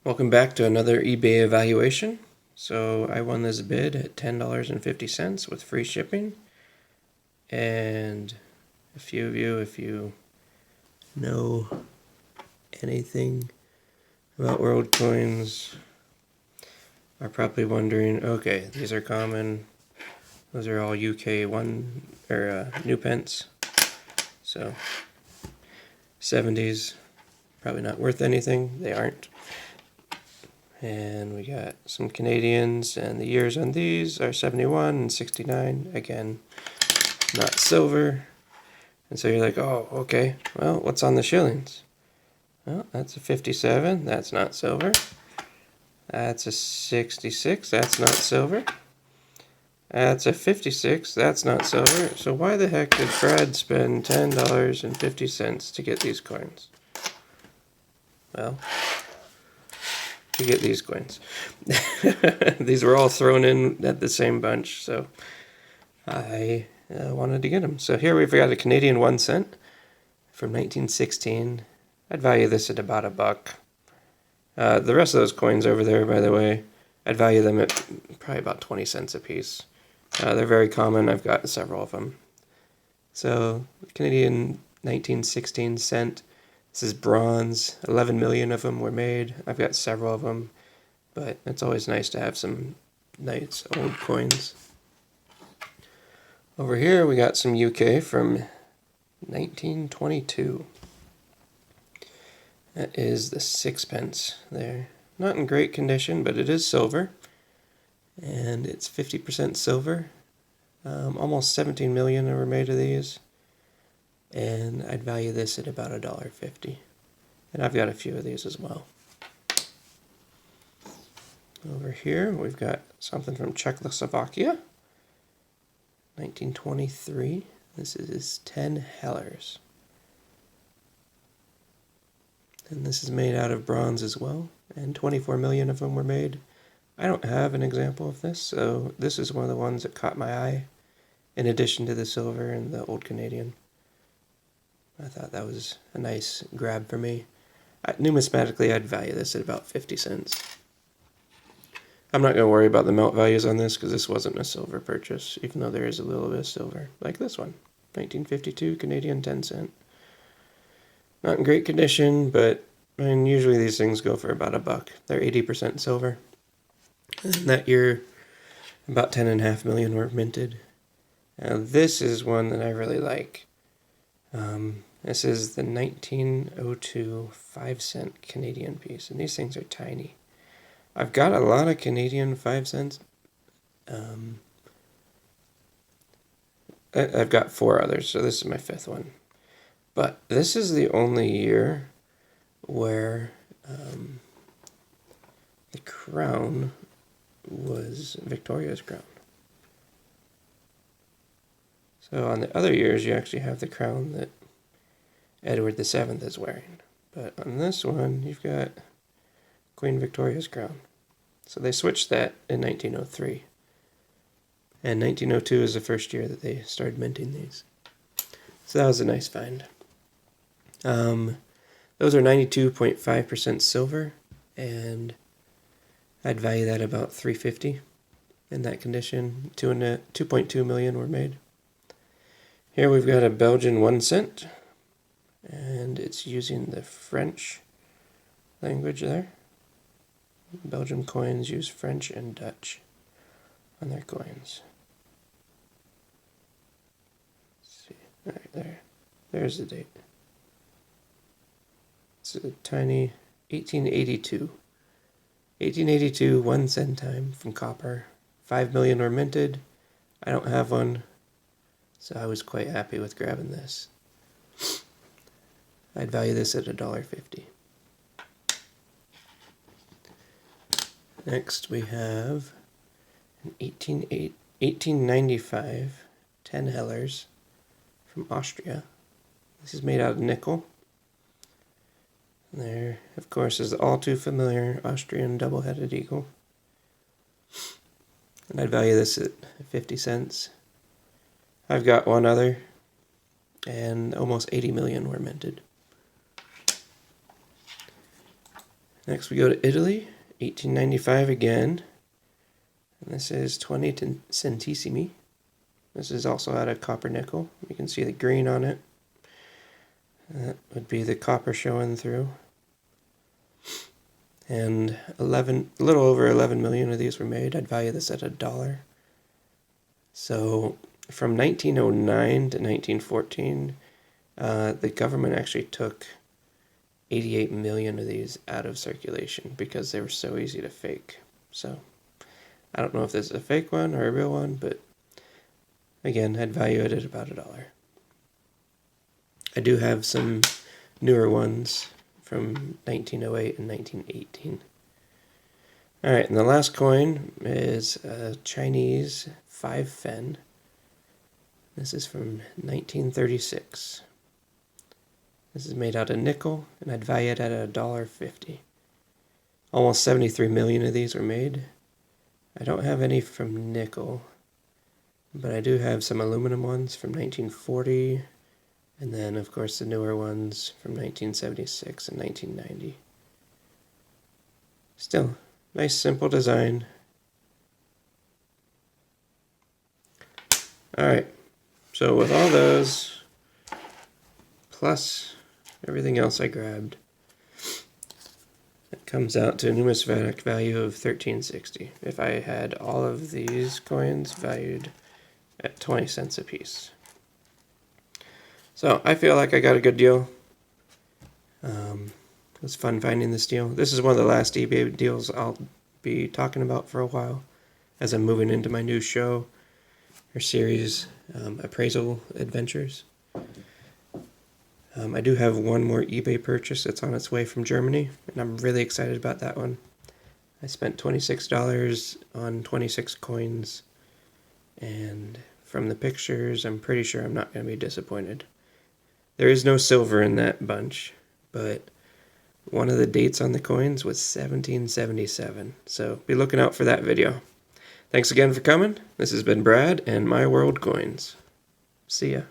Welcome back to another eBay evaluation. So I won this bid at $10.50 with free shipping. And a few of you, if you know anything about world coins, are probably wondering, okay, these are common. Those are all UK new pence. So 70s, probably not worth anything. They aren't. And we got some Canadians, and the years on these are 71 and 69. Again, not silver. And so you're like, oh, okay, well, what's on the shillings? Well, that's a 57. That's not silver. That's a 66. That's not silver. That's a 56. That's not silver. So why the heck did Brad spend $10.50 to get these coins? Well, to get these coins. These were all thrown in at the same bunch, so I wanted to get them. So here we've got a Canadian 1 cent from 1916. I'd value this at about $1. The rest of those coins over there, by the way, I'd value them at probably about 20 cents a piece. They're very common. I've got several of them. So Canadian 1916 cent. This is bronze. 11 million of them were made. I've got several of them, but it's always nice to have some nice old coins. Over here we got some UK from 1922. That is the sixpence there. Not in great condition, but it is silver. And it's 50% silver. Almost 17 million were made of these. And I'd value this at about $1.50. And I've got a few of these as well. Over here we've got something from Czechoslovakia. 1923. This is 10 hellers. And this is made out of bronze as well. And 24 million of them were made. I don't have an example of this, so this is one of the ones that caught my eye, in addition to the silver and the old Canadian. I thought that was a nice grab for me. Numismatically, I'd value this at about 50 cents. I'm not going to worry about the melt values on this because this wasn't a silver purchase, even though there is a little bit of silver, like this one. 1952 Canadian 10 cent. Not in great condition, but I mean, usually these things go for about $1. They're 80% silver. And that year, about 10.5 million were minted. Now, this is one that I really like. This is the 1902 5-cent Canadian piece, and these things are tiny. I've got a lot of Canadian 5 cents. I've got 4 others, so this is my 5th one. But this is the only year where the crown was Victoria's crown. So on the other years, you actually have the crown that Edward VII is wearing. But on this one, you've got Queen Victoria's crown. So they switched that in 1903. And 1902 is the first year that they started minting these. So that was a nice find. Those are 92.5% silver, and I'd value that about $3.50 in that condition. 2.2 million were made. Here we've got a Belgian 1 cent, and it's using the French language there. Belgian coins use French and Dutch on their coins. Let's see. All right, there. There's the date. It's a tiny 1882. 1882 1 cent time from copper. 5 million were minted. I don't have one, so I was quite happy with grabbing this. I'd value this at $1.50. Next we have an 1895 10 hellers from Austria. This is made out of nickel. There, of course, is the all too familiar Austrian double-headed eagle. And I'd value this at 50 cents. I've got one other, and almost 80 million were minted. Next we go to Italy, 1895 again. And this is 20 centesimi. This is also out of copper nickel. You can see the green on it. That would be the copper showing through. And a little over 11 million of these were made. I'd value this at $1. So from 1909 to 1914, the government actually took 88 million of these out of circulation because they were so easy to fake. So I don't know if this is a fake one or a real one, but again, I'd value it at about $1. I do have some newer ones from 1908 and 1918. Alright, and the last coin is a Chinese 5 fen. This is from 1936. This is made out of nickel, and I'd value it at $1.50. Almost 73 million of these were made. I don't have any from nickel, but I do have some aluminum ones from 1940, and then of course the newer ones from 1976 and 1990. Still, nice simple design. Alright, so with all those, plus everything else I grabbed, it comes out to a numismatic value of $13.60 if I had all of these coins valued at 20 cents a piece. So I feel like I got a good deal. It was fun finding this deal. This is one of the last eBay deals I'll be talking about for a while as I'm moving into my new show or series, Appraisal Adventures. I do have one more eBay purchase that's on its way from Germany, and I'm really excited about that one. I spent $26 on 26 coins, and from the pictures, I'm pretty sure I'm not going to be disappointed. There is no silver in that bunch, but one of the dates on the coins was 1777, so be looking out for that video. Thanks again for coming. This has been Brad and My World Coins. See ya.